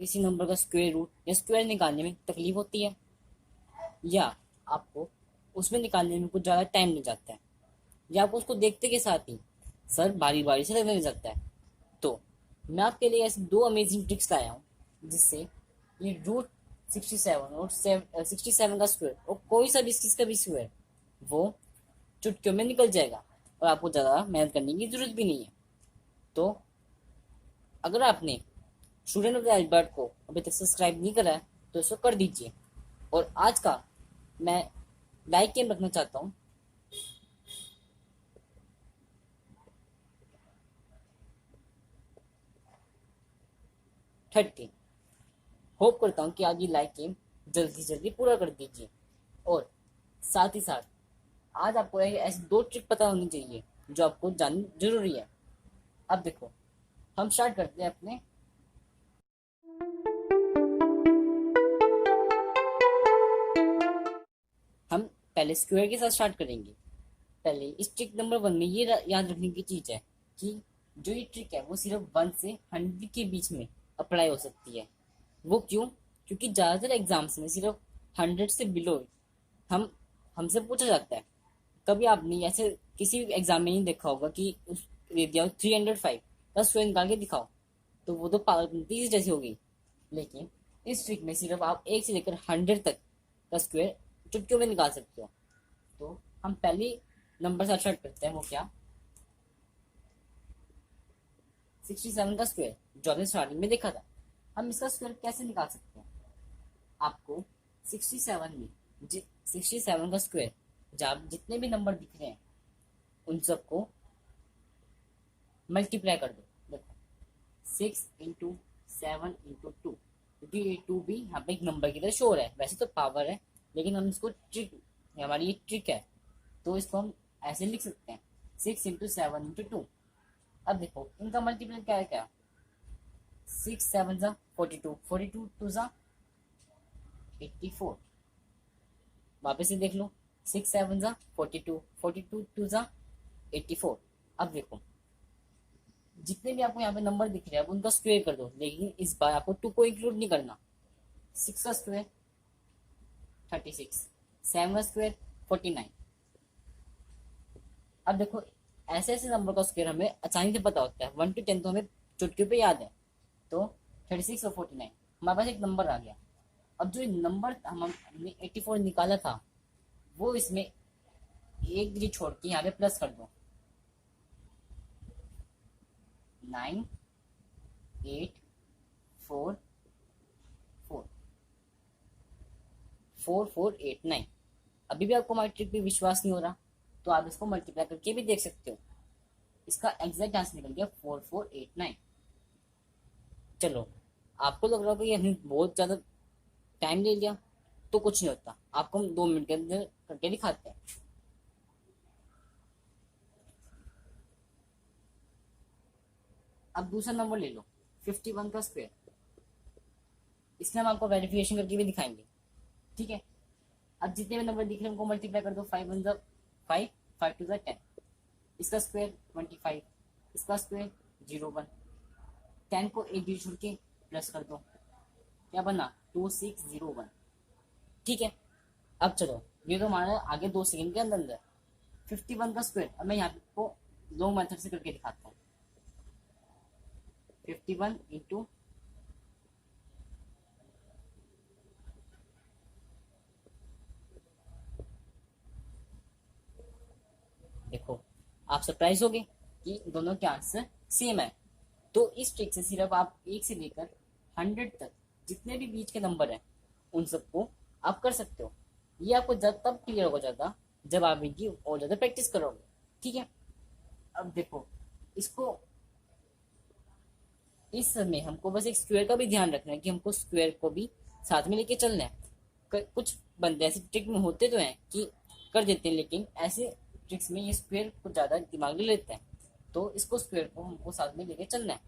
किसी नंबर का square root या स्क्वायर निकालने में तकलीफ होती है, या आपको उसमें निकालने में कुछ ज़्यादा टाइम लग जाता है, या आपको उसको देखते के साथ ही सर बारी बारी से लगने लग जाता है, तो मैं आपके लिए ऐसे दो अमेजिंग ट्रिक्स लाया हूँ जिससे ये रूट 67 और 67 का स्क्वायर और कोई सा भी इसका भी स्क्वायर वो चुटकियों में निकल जाएगा और आपको ज़्यादा मेहनत करने की जरूरत भी नहीं है। तो अगर आपने स्टूडेंट ऑफ द एल्बर्ट को अभी तक सब्सक्राइब नहीं करा है तो इसको कर दीजिए। और आज का मैं लाइक गेम रखना चाहता हूँ 30। होप करता हूँ कि आज ये लाइक गेम जल्दी से जल्दी पूरा कर दीजिए। और साथ ही साथ आज आपको ऐसी दो ट्रिक पता होनी चाहिए जो आपको जाननी जरूरी है। अब देखो, हम स्टार्ट करते हैं अपने। हम पहले स्क्वायर के साथ स्टार्ट करेंगे। पहले इस ट्रिक नंबर 1 में ये याद रखने की चीज है कि जो ये ट्रिक है वो सिर्फ 1 से 100 के बीच में अप्लाई हो सकती है। वो क्यों? क्योंकि ज़्यादातर एग्जाम्स में सिर्फ 100 से बिलो हम हमसे पूछा जाता है। कभी आपने ऐसे किसी एग्जाम में नहीं देखा होगा कि दे दिया 305 का स्क्वायर निकाल के दिखाओ, तो वो तो पागलपंती जैसी हो गई। लेकिन इस ट्रिक में सिर्फ आप 1 से लेकर 100 तक का स्क्वायर चुटकियों में निकाल सकते हो। तो हम पहले नंबर से स्टार्ट करते हैं, वो क्या? 67 का स्क्वायर जो हमने स्टार्टिंग में देखा था। हम इसका स्क्वायर कैसे निकाल सकते हैं? आपको 67 में 67 का स्क्वायर जब जितने भी नंबर दिख रहे हैं उन सबको मल्टीप्लाई कर दो। देखो, 6 × 7 × 2, क्योंकि ये 2 भी यहाँ पे एक नंबर की तरह शो हो रहा है। वैसे तो पावर है, लेकिन हम इसको ट्रिक, हमारी ये ट्रिक है, तो इसको हम ऐसे लिख सकते हैं 6 × 7 × 2। अब देखो इनका मल्टीप्लाई क्या है, क्या? 6 7 42, 42 2 84। वापस से देख लो, 6 7 42, 42 2 84। अब देखो जितने भी आपको यहाँ पे नंबर दिख रहे हैं आप उनका स्क्वायर कर दो, लेकिन इस बार आपको 2 को इंक्लूड नहीं करना। 6 का स्क्वायर 36, 7 का स्क्वायर 49। अब देखो ऐसे ऐसे नंबर का स्क्वायर हमें आसानी से पता होता है, 1 to 10 तो हमें चुटकियों पे याद है। तो 36 और 49 हमारे पास एक नंबर आ गया। अब जो नंबर हमने 84 निकाला था वो इसमें एक डिजिट छोड़ के यहाँ पे प्लस कर दो। 9 8 4 4 4 4 8 9। अभी भी आपको हमारी ट्रिक पे विश्वास नहीं हो रहा तो आप इसको मल्टीप्लाई करके भी देख सकते हो। इसका एग्जैक्ट आंसर निकल गया 4489। चलो, आपको लग रहा होगा कि हमने बहुत ज्यादा टाइम ले लिया, तो कुछ नहीं होता, आपको हम 2 मिनट के अंदर करके दिखाते हैं। अब दूसरा नंबर ले लो, 51 का स्क्वायर। इसमें हम आपको वेरिफिकेशन करके भी दिखाएंगे, ठीक है? अब जितने भी नंबर दिख रहे हैं उनको मल्टीप्लाई कर दो। 5 1 5, 5 2 10। इसका स्क्वायर 25, इसका स्क्वायर 01। 10 को एक डिजिट छोड़ के प्लस कर दो, क्या बना? 2601। ठीक है, अब चलो, ये तो हमारा आगे 2 सेकंड के अंदर अंदर। 51 का स्क्वायर अब मैं यहाँ को दो मेथड से करके दिखाता हूँ। 51 इंटू देखो, आप सरप्राइज होगे कि दोनों के आंसर सेम है। तो इस ट्रिक से सिर्फ आप 1 से लेकर 100 तक जितने भी बीच के नंबर हैं उन सबको आप कर सकते हो। ये आपको जब तब क्लियर हो जाता जब आप इनकी और ज्यादा प्रैक्टिस करोगे, ठीक है? अब देखो, इसको इस समय हमको बस एक स्क्वायर का भी ध्यान रखना है कि हमको स्क्वायर को भी साथ में लेके चलना है। कुछ बंदे ऐसे ट्रिक में होते तो हैं कि कर देते हैं, लेकिन ऐसे ट्रिक्स में ये स्क्वायर को ज्यादा दिमाग में लेते हैं, तो इसको स्क्वायर को हमको साथ में लेके चलना है,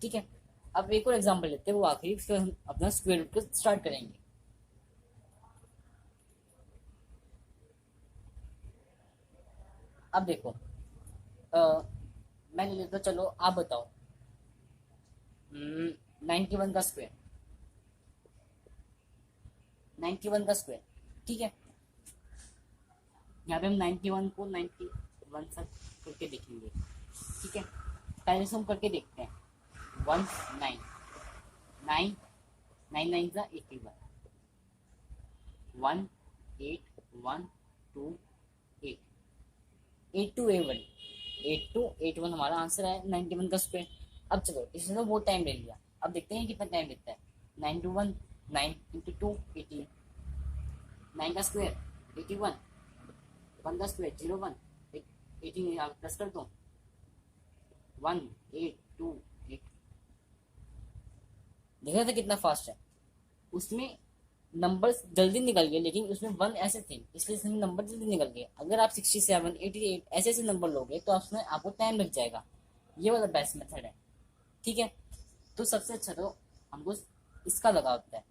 ठीक है? अब एक और एग्जांपल लेते हैं, वो आखिरी, फिर हम अपना स्क्वायर रूट को स्टार्ट करेंगे। अब देखो, मैं ले लेता हूँ, चलो आप बताओ। 91 का स्क्वायर। 91 का स्क्वायर। ठीक है, यहाँ पे हम 91 को 91 से करके देखेंगे। ठीक है, पहले से हम करके देखते हैं। 1 9 9 9 9 का 81, 1 8 1 2 8 8 टू 8 1 8 टू 8 1 हमारा आंसर है 91 का स्क्वायर। अब चलो इसने तो बहुत टाइम ले लिया, अब देखते हैं कितना टाइम लगता है। 9 टू 1 9 इंटू 2 18, 9 का स्क्वायर 81, 1 का स्क्वायर 01, 18 प्लस कर दो 1 8 2 8। देख रहे थे कितना फास्ट है, उसमें नंबर्स जल्दी निकल गए, लेकिन उसमें 1 ऐसे थे इसलिए इसमें नंबर जल्दी निकल गए। अगर आप 67 88 ऐसे ऐसे नंबर लोगे तो उसमें आपको टाइम लग जाएगा। ये वाला बेस्ट मेथड है। ठीक है, तो सबसे अच्छा तो हमको इसका लगा होता है।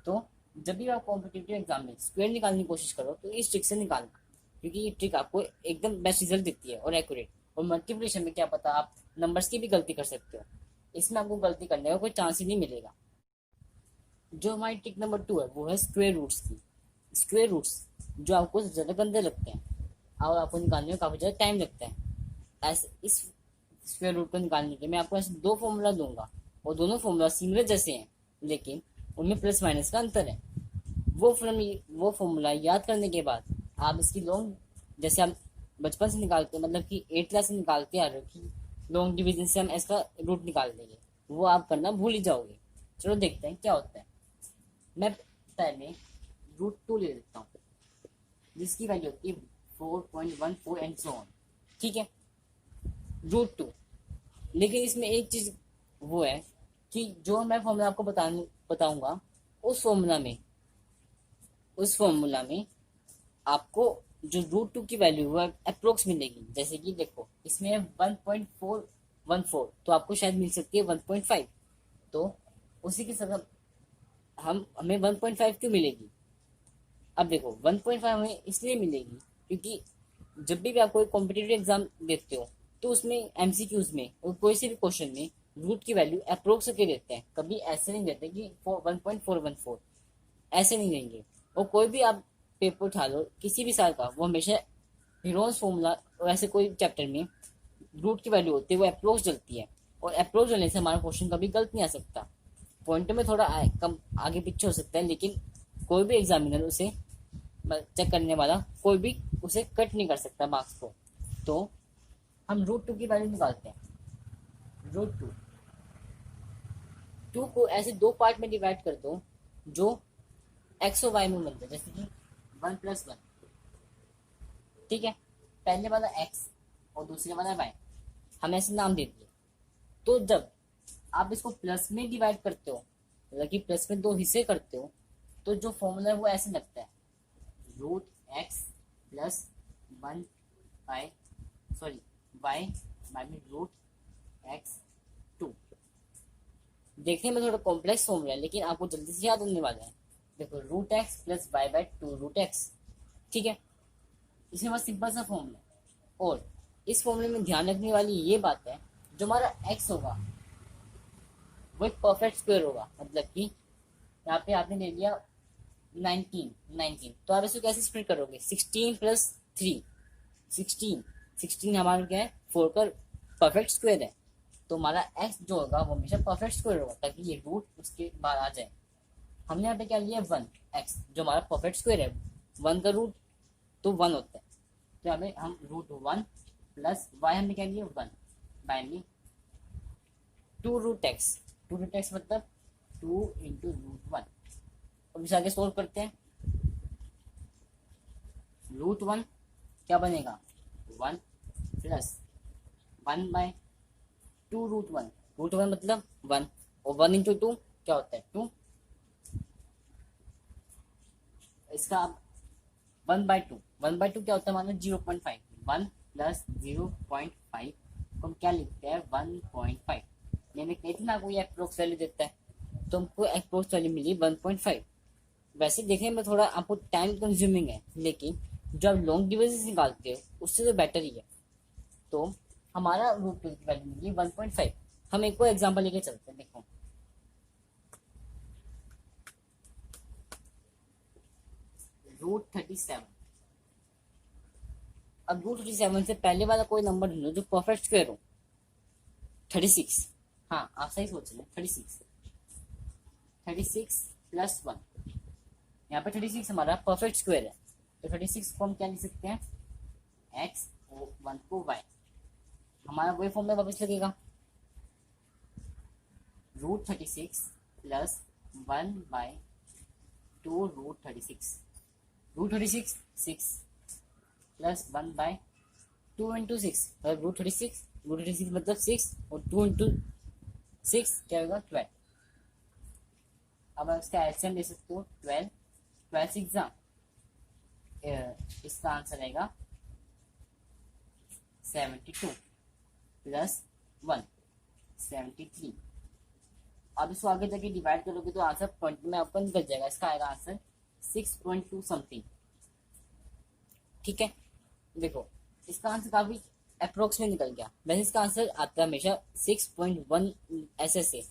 तो जब भी आप कॉम्पिटिटिव एग्जाम में स्क्वायर निकालने की कोशिश करो तो इस ट्रिक से निकालना, क्योंकि ये ट्रिक आपको एकदम बेस्ट रिजल्ट देती है और एक्यूरेट। और मल्टीप्लिकेशन में क्या पता आप नंबर्स की भी गलती कर सकते हो, इसमें आपको गलती करने का कोई चांस ही नहीं मिलेगा। जो हमारी ट्रिक नंबर 2 है वो है स्क्वायर रूट्स की। स्क्वायर रूट्स जो आपको ज़्यादा गंदे लगते हैं और आपको निकालने में काफ़ी ज़्यादा टाइम लगता है। ऐसे इस स्क्वायर रूट को निकालने के मैं आपको ऐसे दो फॉर्मूला दूंगा और दोनों फॉर्मूला सिमिलर जैसे हैं, लेकिन उनमें प्लस माइनस का अंतर है। वो फॉर्मूला याद करने के बाद आप इसकी लॉन्ग, जैसे हम बचपन से निकालते हैं, मतलब कि 8 क्लास से निकालते आ रहे हो कि लॉन्ग डिवीजन से हम इसका रूट निकाल देंगे, वो आप करना भूल ही जाओगे। चलो देखते हैं क्या होता है। मैं पहले √2 ले लेता हूँ जिसकी वैल्यू होती है 4.14 एंड सो ऑन। ठीक है, √2। लेकिन इसमें एक चीज वो है कि जो मैं फॉर्मूला आपको बताऊंगा उस फॉर्मूला में आपको जो √2 की वैल्यू है अप्रोक्स मिलेगी। जैसे कि देखो इसमें 1.414 तो आपको शायद मिल सकती है 1.5। तो उसी के साथ हमें 1.5 क्यों मिलेगी। अब देखो 1.5 हमें इसलिए मिलेगी क्योंकि जब भी आप कोई कॉम्पिटिटिव एग्जाम देते हो तो उसमें एमसीक्यूज में और कोई से भी क्वेश्चन में रूट की वैल्यू अप्रोक्स करके देते हैं, कभी ऐसे नहीं देते कि 1.414 ऐसे नहीं देंगे। और कोई भी आप पेपर उठा लो किसी भी साल का, वो हमेशा हीरोज फॉर्मूला और ऐसे कोई चैप्टर में रूट की वैल्यू होती है वो अप्रोक्स चलती है, और अप्रोक्स चलने से हमारा क्वेश्चन कभी गलत नहीं आ सकता। पॉइंट में थोड़ा कम आगे पीछे हो सकता है, लेकिन कोई भी एग्जामिनर उसे चेक करने वाला कोई भी उसे कट नहीं कर सकता मार्क्स को। तो हम √2 की वैल्यू निकालते हैं। √2 2 को ऐसे दो पार्ट में डिवाइड कर दो जो एक्स और वाई में बनते हैं, जैसे कि 1+1। ठीक है, पहले वाला एक्स और दूसरे वाला वाई, हम ऐसे नाम दे दिए। तो जब आप इसको प्लस में डिवाइड करते हो, मतलब कि प्लस में दो हिस्से करते हो, तो जो फॉर्मूला है वो ऐसे लगता है √x plus 1 by y minus √x2। देखने में थोड़ा कॉम्प्लेक्स फॉर्मूला है लेकिन आपको जल्दी से याद होने वाला है। देखो √x plus Y by 2√x। ठीक है, इसमें बस सिंपल सा फॉर्मूला है। और इस फॉर्मूले में ध्यान रखने वाली ये बात है, जो हमारा x होगा वो एक परफेक्ट स्क्वायर होगा। मतलब कि यहाँ पे आपने ले लिया 19 तो आप इसको कैसे स्प्लिट करोगे, 16 प्लस 3 16 हमारा क्या है 4 का परफेक्ट स्क्वायर है। तो हमारा x जो होगा वो हमेशा परफेक्ट स्क्वायर होगा ताकि ये रूट उसके बाद आ जाए। हमने यहाँ पे क्या लिया 1 x जो हमारा परफेक्ट स्क्वायर है, 1 का रूट तो 1 होता है। तो हमें हम √1 प्लस y हमने क्या लिया 1 बाय में 2√x मतलब 2 इंटू √1। अब इसे आगे सोल्व करते हैं। √1 क्या बनेगा 1 प्लस 1 बाय 2√1। √1 मतलब 1 और 1 इंटू 2 क्या होता है 2। इसका अब 1/2 क्या होता है मानो 0.5। 1 प्लस 0.5 को हम क्या लिखते हैं 1.5। मैंने कही थी ना आपको ये अप्रोक्स वैल्यू देता है, तो हमको अप्रोक्स वैल्यू मिली 1.5। वैसे देखने में थोड़ा आपको टाइम कंज्यूमिंग है, लेकिन जो आप लॉन्ग डिविजन निकालते हो उससे तो बेटर ही है। तो हमारा √2 की वैल्यू मिली 1.5। हम एक और एग्जाम्पल लेके चलते हैं। देखो रूट 37। अब रूट 37 से पहले वाला कोई नंबर ढूंढो जो परफेक्ट स्क्वायर हो। 36। हाँ आप सही सोच रहे हैं, 36। 36 +1, यहाँ पे 36 हमारा परफेक्ट स्क्वायर है, तो 36 को हम क्या लिख सकते हैं, x और 1 को y। हमारा वही फॉर्मूला वापस लगेगा, रूट 36 + 1/2 रूट 36। रूट 36 6 + 1/2 × 6, मतलब रूट 36 मतलब 6 और 2 × 6 क्या होगा, 12। अब आप इसका एलसीएम ले सकते हो, 12 12 6 इसका आंसर आएगा 72 + 1 73। अब इसको आगे जाके डिवाइड करोगे तो आंसर पॉइंट में आपका निकल जाएगा, इसका आएगा आंसर 6.2 समथिंग। ठीक है, देखो इसका आंसर काफी अप्रोक्स में निकल गया, वैसे इसका आंसर आता है हमेशा 6.1 ऐसे से,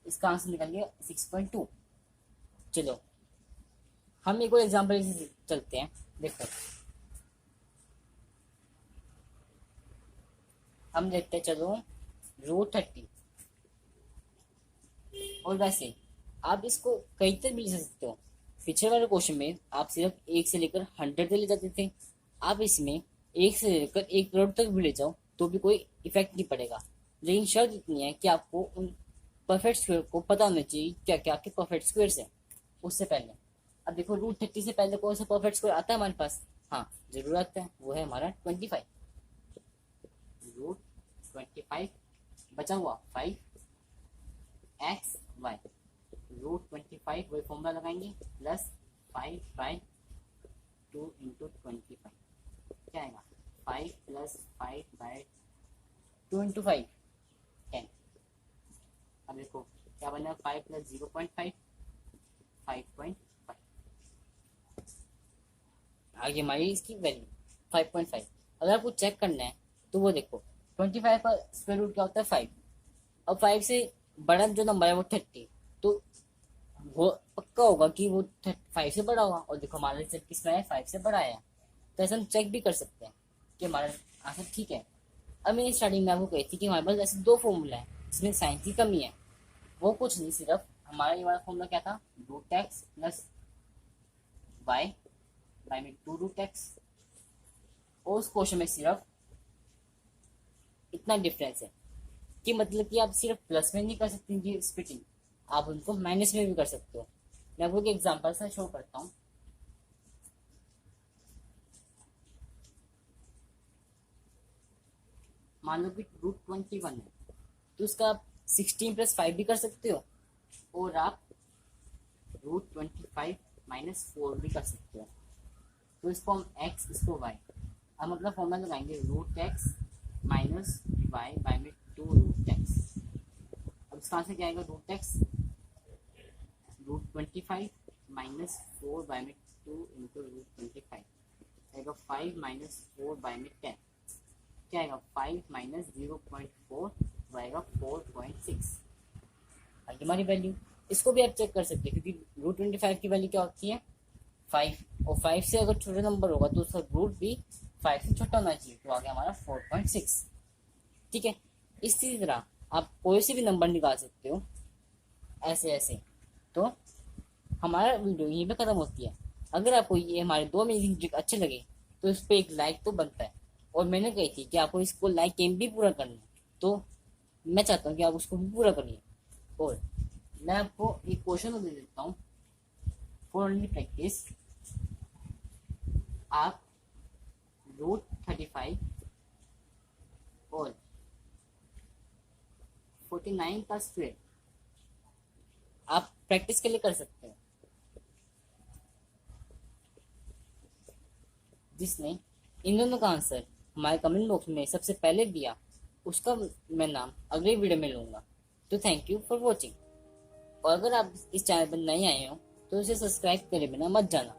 इसका आंसर निकल गया 6.2। चलो हम एक और एग्जाम्पल चलते हैं, देखो हम देखते हैं, चलो रूट 30। और वैसे आप इसको कई तरह भी ले सकते हो। पिछले वाले क्वेश्चन में आप सिर्फ 1 से लेकर 100 तक ले जाते थे, आप इसमें 1 से लेकर 1 करोड़ तक भी ले जाओ तो भी कोई इफेक्ट नहीं पड़ेगा, लेकिन शर्त इतनी है कि आपको उन परफेक्ट स्क्वायर को पता होना चाहिए क्या क्या आपके परफेक्ट स्क्वायर्स हैं। उससे पहले अब देखो रूट 30 से पहले कौन सा परफेक्ट स्क्वायर आता है हमारे पास, हाँ जरूर आता है, वो है हमारा 25। रूट 25 बचा हुआ 5 x y, रूट 25 वही फॉर्मूला लगाएंगे +5/2 × 25 क्या आएगा, 5 + 5/2 × 5 10। अब देखो क्या बना, 5 + 0.5 5.5। आगे हमारी इसकी वैल्यू 5.5। अगर आपको चेक करना है तो वो देखो 25 का स्क्वायर रूट क्या होता है 5। अब 5 से बड़ा जो नंबर है वो 30, तो वो पक्का होगा कि वो 5 से बड़ा होगा, और देखो हमारा रिजल्ट किसमें है, 5 से बड़ा आया। तो ऐसा हम चेक भी कर सकते हैं कि हमारा आंसर ठीक है। अब मैंने स्टार्टिंग में आपको कही थी कि हमारे पास ऐसे 2 फॉर्मूला है जिसमें साइन की कमी है, वो कुछ नहीं, सिर्फ हमारा ये वाला फॉर्मूला क्या था, रूट x + y में 2 रूट x, और उस क्वेश्चन में सिर्फ इतना डिफरेंस है कि मतलब कि आप सिर्फ प्लस में नहीं कर सकते ये स्प्लिटिंग, आप उनको माइनस में भी कर सकते हो। मैं आपको एक एग्जांपल से शो करता हूँ। मान लो कि रूट 21 है, तो उसका आप 16 + 5 भी कर सकते हो, और आप रूट 25 - 4 भी कर सकते हो। तो इसको हम x, इसको y, हम अपना फॉर्मूला लगाएंगे रूट x - y में 2 रूट x। अब इसका आंसर क्या आएगा, रूट रूट 25 - 4 में 2 × रूट 25 आएगा 5 - 4 में 10 क्या आएगा, 5 - 0.4 आएगा 4.6। आगे हमारी वैल्यू, इसको भी आप चेक कर सकते हैं क्योंकि रूट 25 की वैल्यू क्या होती है 5, और 5 से अगर छोटा नंबर होगा तो उसका रूट भी 5 से छोटा होना चाहिए, तो आ गया हमारा 4.6। ठीक है, इसी तरह आप कोई से भी नंबर निकाल सकते हो ऐसे ऐसे। तो हमारा वीडियो यहीं पे खत्म होती है। अगर आपको ये हमारे 2 अमेजिंग ट्रिक अच्छे लगे तो इस पर एक लाइक तो बनता है, और मैंने कही थी कि आपको इसको लाइक गेम भी पूरा करना है, तो मैं चाहता हूँ कि आप उसको भी पूरा करिए। और मैं आपको एक क्वेश्चन दे देता हूँ फॉर ओनली प्रैक्टिस। आप रूट 35 और 49 का स्क्वायर आप प्रैक्टिस के लिए कर सकते हैं। जिसने इन दोनों का आंसर हमारे कमेंट बॉक्स में सबसे पहले दिया उसका मैं नाम अगले वीडियो में लूंगा। तो थैंक यू फॉर वॉचिंग, और अगर आप इस चैनल पर नए आए हो तो इसे सब्सक्राइब करे बिना मत जाना।